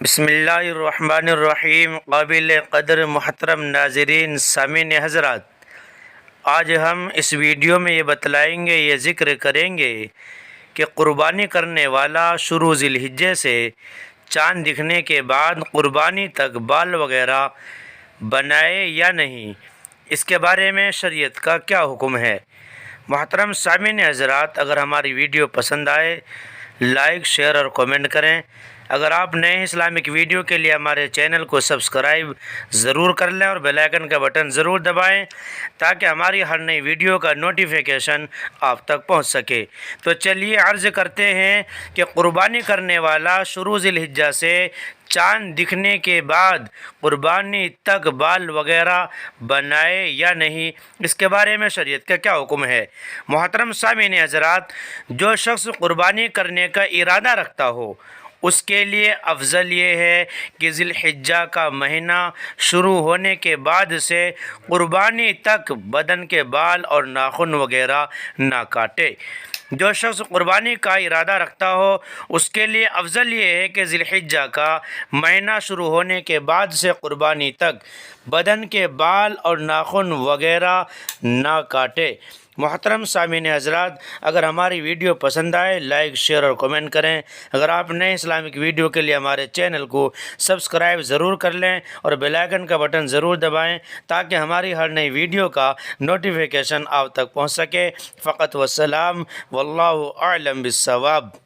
بسم اللہ الرحمن الرحیم۔ قابل قدر محترم ناظرین، سامعین حضرات، آج ہم اس ویڈیو میں یہ بتلائیں گے، یہ ذکر کریں گے کہ قربانی کرنے والا شروع ذی الحجہ سے چاند دکھنے کے بعد قربانی تک بال وغیرہ بنائے یا نہیں، اس کے بارے میں شریعت کا کیا حکم ہے۔ محترم سامعین حضرات، اگر ہماری ویڈیو پسند آئے لائک، شیئر اور کامنٹ کریں۔ اگر آپ نئے اسلامک ویڈیو کے لیے ہمارے چینل کو سبسکرائب ضرور کر لیں اور بیل آئیکن کا بٹن ضرور دبائیں تاکہ ہماری ہر نئی ویڈیو کا نوٹیفیکیشن آپ تک پہنچ سکے۔ تو چلیے عرض کرتے ہیں کہ قربانی کرنے والا شروع ذی الحجہ سے چاند دکھنے کے بعد قربانی تک بال وغیرہ بنائے یا نہیں، اس کے بارے میں شریعت کا کیا حکم ہے۔ محترم سامعین حضرات، جو شخص قربانی کرنے کا ارادہ رکھتا ہو اس کے لیے افضل یہ ہے کہ ذی الحجہ کا مہینہ شروع ہونے کے بعد سے قربانی تک بدن کے بال اور ناخن وغیرہ نہ کاٹے۔ جو شخص قربانی کا ارادہ رکھتا ہو اس کے لیے افضل یہ ہے کہ ذی الحجہ کا مہینہ شروع ہونے کے بعد سے قربانی تک بدن کے بال اور ناخن وغیرہ نہ کاٹے۔ محترم سامعین حضرات، اگر ہماری ویڈیو پسند آئے لائک، شیئر اور کامنٹ کریں۔ اگر آپ نئے اسلامک ویڈیو کے لیے ہمارے چینل کو سبسکرائب ضرور کر لیں اور بیل آئیکن کا بٹن ضرور دبائیں تاکہ ہماری ہر نئی ویڈیو کا نوٹیفیکیشن آپ تک پہنچ سکے۔ فقط والسلام، واللہ اعلم بالصواب۔